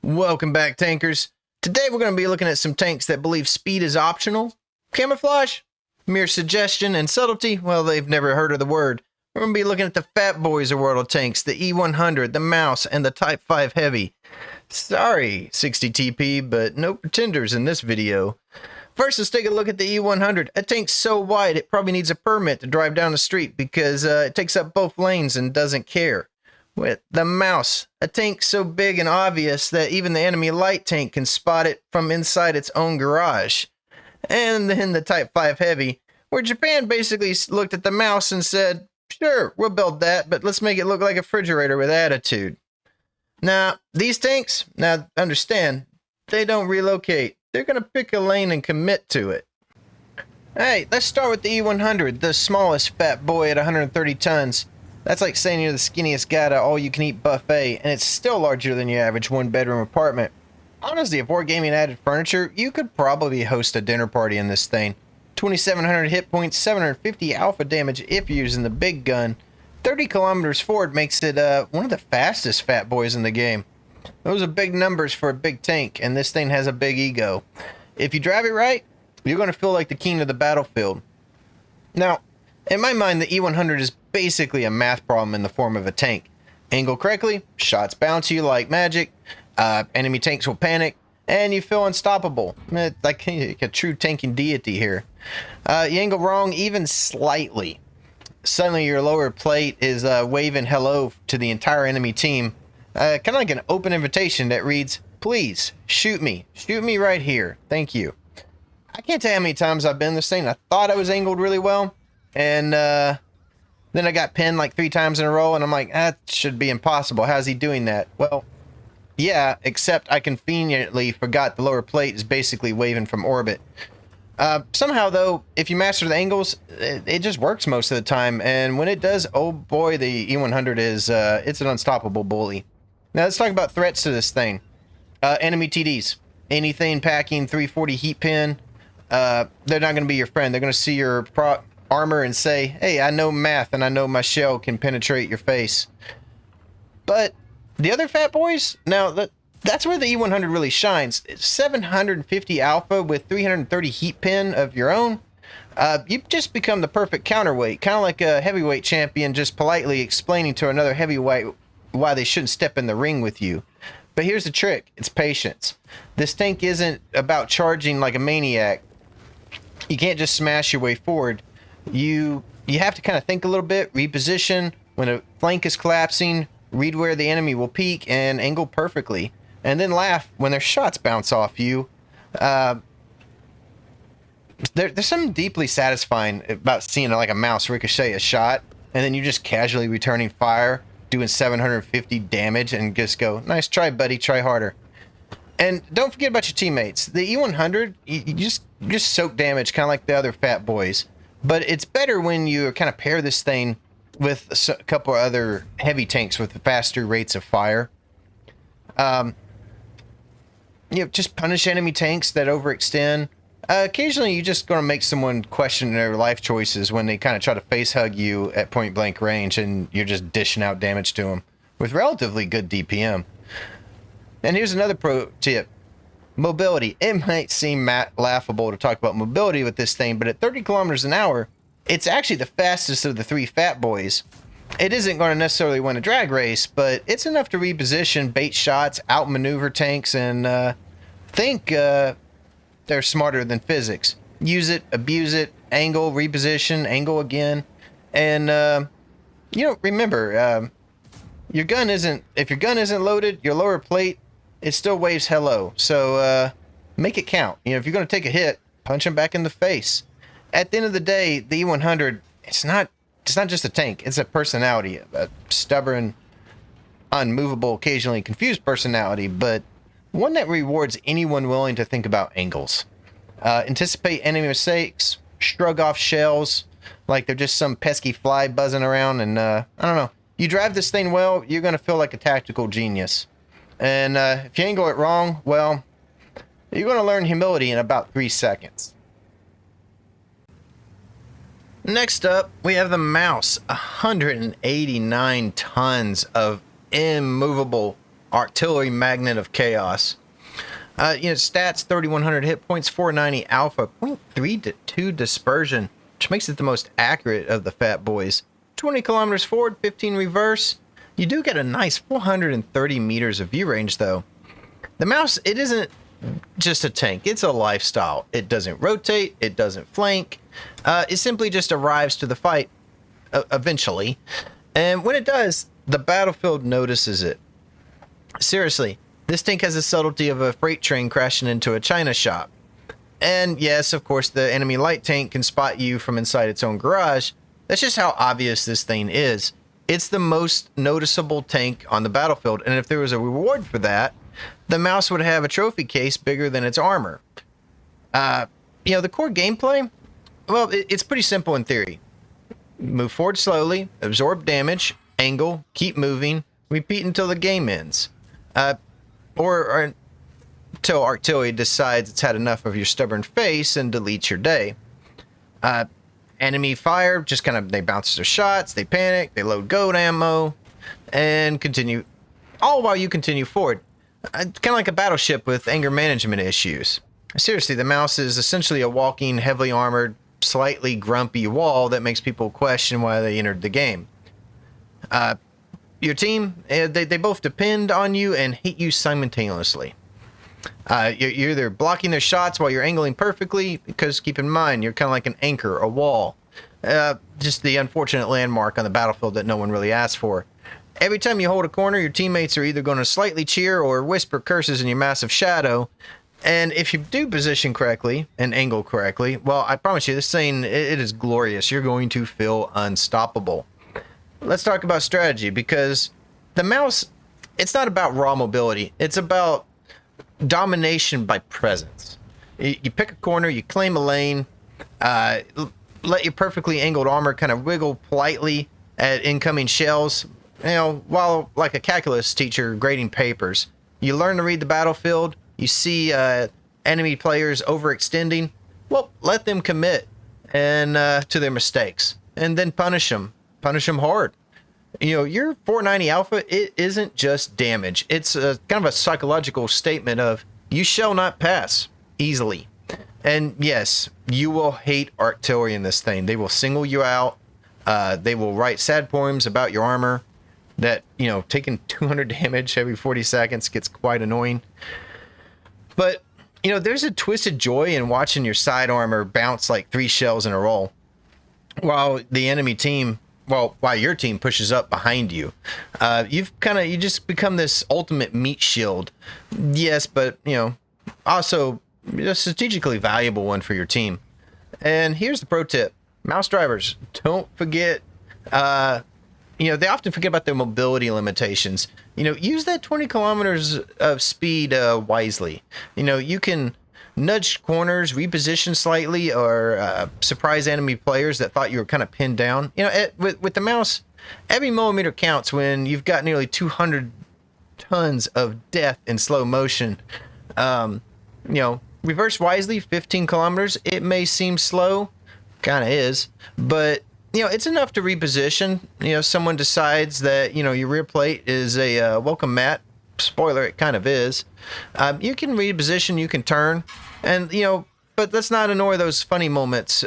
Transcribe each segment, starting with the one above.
Welcome back, tankers. Today we're going to be looking at some tanks that believe speed is optional. Camouflage, mere suggestion, and subtlety, well, they've never heard of the word. We're going to be looking at the Fat Boys of WoT tanks, the E100, the Mouse, and the Type 5 Heavy. Sorry, 60 TP, but no pretenders in this video. First, let's take a look at the E100. A tank so wide it probably needs a permit to drive down the street because it takes up both lanes and doesn't care. With the Mouse, a tank so big and obvious that even the enemy light tank can spot it from inside its own garage. And then the Type 5 Heavy, where Japan basically looked at the Mouse and said, sure, we'll build that, but let's make it look like a refrigerator with attitude. Now, these tanks, now understand, they don't relocate. They're going to pick a lane and commit to it. Hey, let's start with the E100, the smallest fat boy at 130 tons. That's like saying you're the skinniest guy at an all-you-can-eat buffet, and it's still larger than your average one-bedroom apartment. Honestly, if Wargaming added furniture, you could probably host a dinner party in this thing. 2,700 hit points, 750 alpha damage if you're using the big gun. 30 kilometers forward makes it one of the fastest fat boys in the game. Those are big numbers for a big tank, and this thing has a big ego. If you drive it right, you're going to feel like the king of the battlefield. Now, in my mind, the E100 is basically a math problem in the form of a tank. Angle correctly, shots bounce you like magic, enemy tanks will panic, and you feel unstoppable. Like a true tanking deity here. You angle wrong even slightly. Suddenly your lower plate is waving hello to the entire enemy team. Kind of like an open invitation that reads, please, shoot me. Shoot me right here. Thank you. I can't tell you how many times I've been in this thing. I thought I was angled really well. And then I got pinned like 3 times in a row. And I'm like, that should be impossible. How's he doing that? Well, yeah, except I conveniently forgot the lower plate is basically waving from orbit. Somehow, though, if you master the angles, it just works most of the time. And when it does, oh boy, the E100 is, it's an unstoppable bully. Now, let's talk about threats to this thing. Enemy TDs. Anything packing 340 heat pin, they're not going to be your friend. They're going to see your armor and say, hey, I know math and I know my shell can penetrate your face. But the other fat boys, now that's where the E100 really shines. It's 750 alpha with 330 heat pin of your own. You've just become the perfect counterweight, kind of like a heavyweight champion just politely explaining to another heavyweight why they shouldn't step in the ring with you. But here's the trick, it's patience. This tank isn't about charging like a maniac. You can't just smash your way forward. You have to kind of think a little bit, reposition when a flank is collapsing, read where the enemy will peek, and angle perfectly. And then laugh when their shots bounce off you. There's something deeply satisfying about seeing like a mouse ricochet a shot, and then you just casually returning fire, doing 750 damage, and just go, nice try, buddy, try harder. And don't forget about your teammates. The E100, you just soak damage, kind of like the other fat boys. But it's better when you kind of pair this thing with a couple of other heavy tanks with faster rates of fire. Just punish enemy tanks that overextend. Occasionally, you're just going to make someone question their life choices when they kind of try to face hug you at point blank range, and you're just dishing out damage to them with relatively good DPM. And here's another pro tip. Mobility. It might seem laughable to talk about mobility with this thing, but at 30 kilometers an hour, it's actually the fastest of the 3 fat boys. It isn't going to necessarily win a drag race, but it's enough to reposition, bait shots, outmaneuver tanks, and think they're smarter than physics. Use it, abuse it, angle, reposition, angle again. And, remember, if your gun isn't loaded, your lower plate, it still waves hello. So make it count. If you're going to take a hit, punch him back in the face. At the end of the day, the E100, it's not just a tank. It's a personality, a stubborn, unmovable, occasionally confused personality, but one that rewards anyone willing to think about angles. Anticipate enemy mistakes, shrug off shells like they're just some pesky fly buzzing around, and I don't know. You drive this thing well, you're going to feel like a tactical genius. And if you angle it wrong, well, you're going to learn humility in about 3 seconds. Next up, we have the Mouse. 189 tons of immovable artillery magnet of chaos. Stats, 3,100 hit points, 490 alpha, 0.32 dispersion, which makes it the most accurate of the Fat Boys. 20 kilometers forward, 15 reverse. You do get a nice 430 meters of view range, though. The mouse, it isn't just a tank. It's a lifestyle. It doesn't rotate. It doesn't flank. It simply just arrives to the fight eventually. And when it does, the battlefield notices it. Seriously, this tank has the subtlety of a freight train crashing into a china shop. And yes, of course, the enemy light tank can spot you from inside its own garage. That's just how obvious this thing is. It's the most noticeable tank on the battlefield, and if there was a reward for that, the mouse would have a trophy case bigger than its armor. The core gameplay, well, it's pretty simple in theory. Move forward slowly, absorb damage, angle, keep moving, repeat until the game ends. Or until artillery decides it's had enough of your stubborn face and deletes your day. Enemy fire, just they bounce their shots, they panic, they load gold ammo, and continue, all while you continue forward. Kind of like a battleship with anger management issues. Seriously, the mouse is essentially a walking, heavily armored, slightly grumpy wall that makes people question why they entered the game. Your team, they both depend on you and hate you simultaneously. You're either blocking their shots while you're angling perfectly, because keep in mind, you're kind of like an anchor, a wall. Just the unfortunate landmark on the battlefield that no one really asked for. Every time you hold a corner, your teammates are either going to slightly cheer or whisper curses in your massive shadow. And if you do position correctly and angle correctly, well, I promise you, this thing, it is glorious. You're going to feel unstoppable. Let's talk about strategy, because the mouse, it's not about raw mobility. It's about domination by presence. You pick a corner, you claim a lane, let your perfectly angled armor kind of wiggle politely at incoming shells, while like a calculus teacher grading papers. You learn to read the battlefield. You see enemy players overextending. Well, let them commit and to their mistakes, and then punish them hard. Your 490 alpha, it isn't just damage. It's kind of a psychological statement of you shall not pass easily. And yes, you will hate artillery in this thing. They will single you out. They will write sad poems about your armor that, taking 200 damage every 40 seconds gets quite annoying. But, there's a twisted joy in watching your side armor bounce like 3 shells in a row while the enemy team, while your team pushes up behind you. You just become this ultimate meat shield. Yes, but, also a strategically valuable one for your team. And here's the pro tip. Mouse drivers, don't forget, they often forget about their mobility limitations. Use that 20 kilometers of speed wisely. You can nudge corners, reposition slightly, or surprise enemy players that thought you were kind of pinned down. With the mouse, every millimeter counts when you've got nearly 200 tons of death in slow motion. Reverse wisely, 15 kilometers. It may seem slow, kind of is, but it's enough to reposition. Someone decides that your rear plate is a welcome mat. Spoiler, it kind of is. You can reposition, you can turn, and but let's not annoy those funny moments.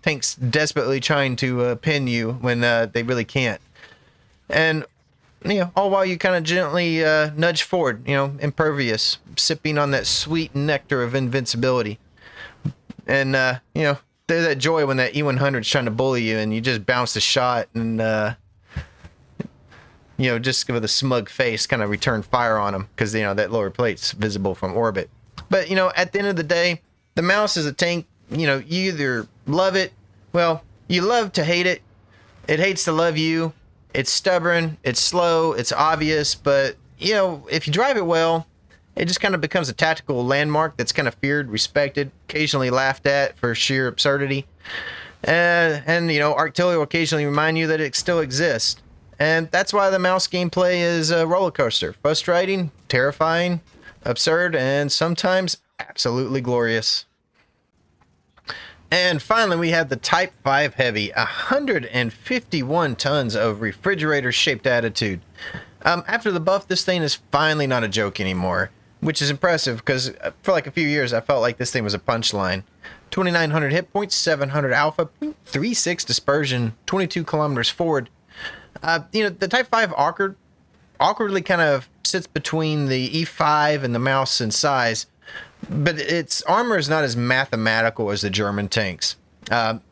Tanks desperately trying to pin you when they really can't, and all while you kind of gently nudge forward. Impervious, sipping on that sweet nectar of invincibility, and there's that joy when that E100's trying to bully you and you just bounce the shot and just with a smug face kind of return fire on them because that lower plate's visible from orbit. But at the end of the day, the mouse is a tank. You either love it, you love to hate it. It hates to love you. It's stubborn, it's slow, it's obvious, but if you drive it well, it just kind of becomes a tactical landmark that's kind of feared, respected, occasionally laughed at for sheer absurdity. And artillery will occasionally remind you that it still exists. And that's why the mouse gameplay is a roller coaster. Frustrating, terrifying, absurd, and sometimes absolutely glorious. And finally, we have the Type 5 Heavy, 151 tons of refrigerator-shaped attitude. After the buff, this thing is finally not a joke anymore, which is impressive because for like a few years I felt like this thing was a punchline. 2,900 hit points, 700 alpha, 0.36 dispersion, 22 kilometers forward. The Type 5 awkwardly kind of sits between the E5 and the mouse in size, but its armor is not as mathematical as the German tanks.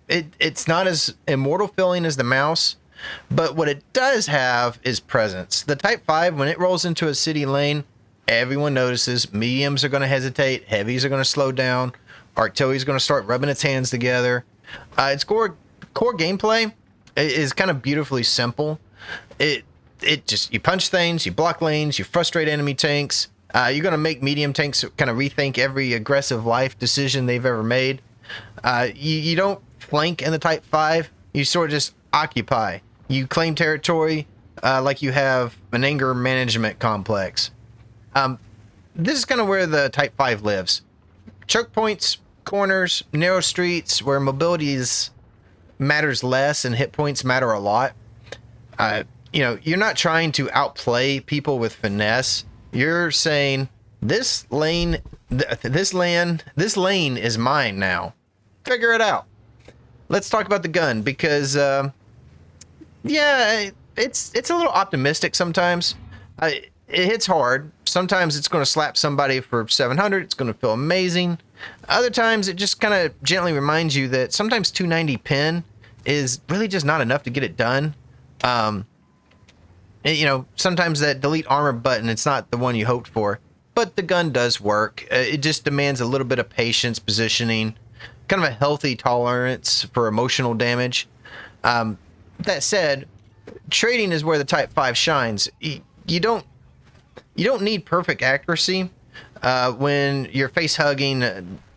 It's not as immortal feeling as the mouse, but what it does have is presence. The Type 5, when it rolls into a city lane, everyone notices. Mediums are going to hesitate, heavies are going to slow down, artillery is going to start rubbing its hands together. Its core gameplay is kind of beautifully simple. You punch things, you block lanes, you frustrate enemy tanks. You're going to make medium tanks kind of rethink every aggressive life decision they've ever made. You don't flank in the Type 5. You sort of just occupy. You claim territory like you have an anger management complex. This is kind of where the Type 5 lives. Choke points, corners, narrow streets where mobility matters less and hit points matter a lot. You're not trying to outplay people with finesse. You're saying this lane is mine now. Figure it out. Let's talk about the gun because it's a little optimistic sometimes. It hits hard. Sometimes it's going to slap somebody for 700. It's going to feel amazing. Other times it just kind of gently reminds you that sometimes 290 pin is really just not enough to get it done. Sometimes that delete armor button, it's not the one you hoped for, but the gun does work. It just demands a little bit of patience, positioning, kind of a healthy tolerance for emotional damage. That said, trading is where the Type 5 shines. You don't need perfect accuracy when you're face hugging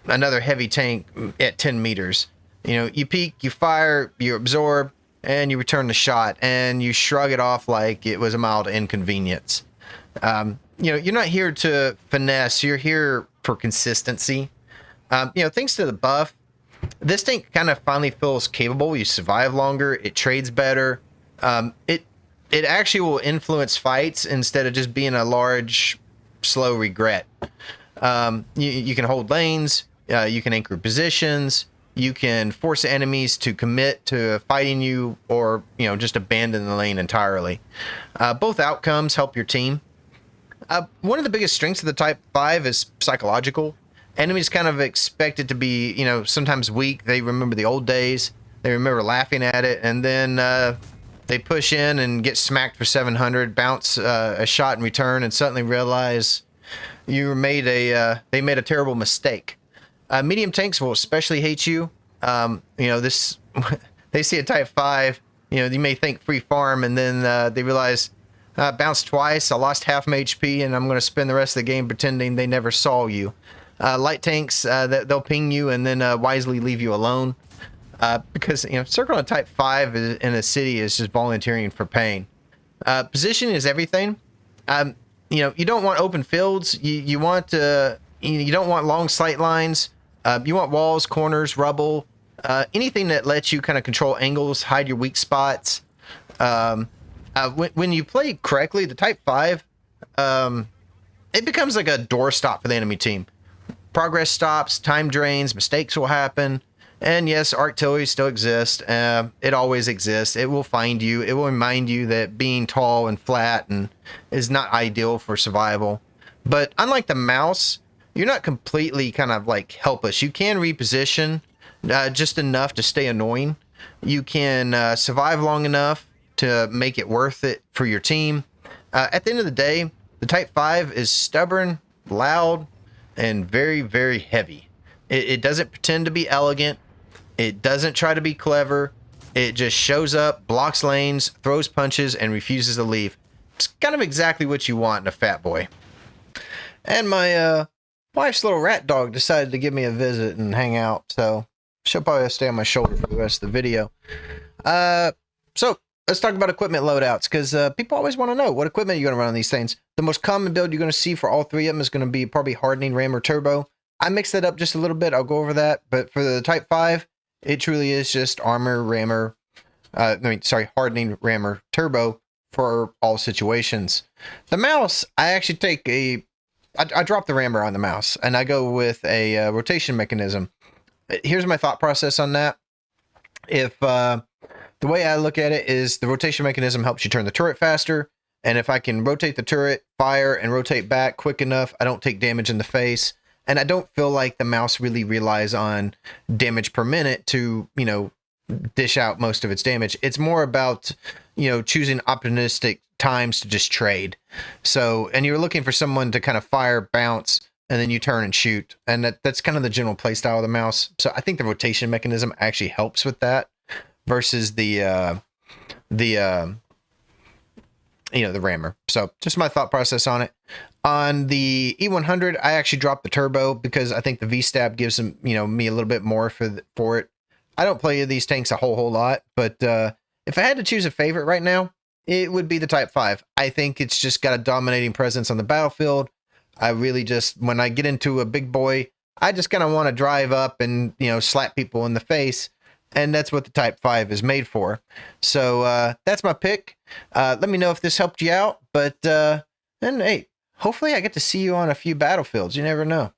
another heavy tank at 10 meters. You peek, you fire, you absorb, and you return the shot, and you shrug it off like it was a mild inconvenience. You're not here to finesse. You're here for consistency. Thanks to the buff, this tank kind of finally feels capable. You survive longer. It trades better. It actually will influence fights instead of just being a large, slow regret. You can hold lanes. You can anchor positions. You can force enemies to commit to fighting you or, just abandon the lane entirely. Both outcomes help your team. One of the biggest strengths of the Type 5 is psychological. Enemies kind of expect it to be, sometimes weak. They remember the old days. They remember laughing at it. And then they push in and get smacked for 700, bounce a shot in return, and suddenly realize they made a terrible mistake. Medium tanks will especially hate you. They see a Type 5, you may think free farm, and then they realize, bounced twice, I lost half my HP, and I'm going to spend the rest of the game pretending they never saw you. Light tanks, they'll ping you and then wisely leave you alone. Because, circling a Type 5 in a city is just volunteering for pain. Position is everything. You don't want open fields. You don't want long sight lines. You want walls, corners, rubble, anything that lets you kind of control angles, hide your weak spots. When you play correctly, the Type 5, it becomes like a doorstop for the enemy team. Progress stops, time drains, mistakes will happen. And yes, artillery still exists. It always exists. It will find you. It will remind you that being tall and flat is not ideal for survival. But unlike the mouse, you're not completely kind of like helpless. You can reposition just enough to stay annoying. You can survive long enough to make it worth it for your team. At the end of the day, the Type 5 is stubborn, loud, and very, very heavy. It doesn't pretend to be elegant. It doesn't try to be clever. It just shows up, blocks lanes, throws punches, and refuses to leave. It's kind of exactly what you want in a fat boy. And my wife's little rat dog decided to give me a visit and hang out, so she'll probably stay on my shoulder for the rest of the video. So let's talk about equipment loadouts, because people always want to know what equipment you're going to run on these things. The most common build you're going to see for all three of them is going to be probably hardening, rammer, turbo. I mixed that up just a little bit. I'll go over that. But for the Type 5, it truly is just armor, rammer, hardening, rammer, turbo for all situations. The mouse, I actually take I drop the rammer on the mouse and I go with a rotation mechanism. Here's my thought process on that. If the way I look at it is the rotation mechanism helps you turn the turret faster, and if I can rotate the turret, fire, and rotate back quick enough, I don't take damage in the face, and I don't feel like the mouse really relies on damage per minute to, you know, dish out most of its damage. It's more about, you know, choosing opportunistic times to just trade. So, and you're looking for someone to kind of fire, bounce, and then you turn and shoot. And that's kind of the general play style of the mouse. So I think the rotation mechanism actually helps with that versus the you know, the rammer. So just my thought process on it. On the E100, I actually dropped the turbo because I think the V-stab gives them, you know, me a little bit more for it. I don't play these tanks a whole lot, but if I had to choose a favorite right now, it would be the Type 5. I think it's just got a dominating presence on the battlefield. I really just, when I get into a big boy, I just kind of want to drive up and, you know, slap people in the face. And that's what the Type 5 is made for. So that's my pick. Let me know if this helped you out. But, and hey, hopefully I get to see you on a few battlefields. You never know.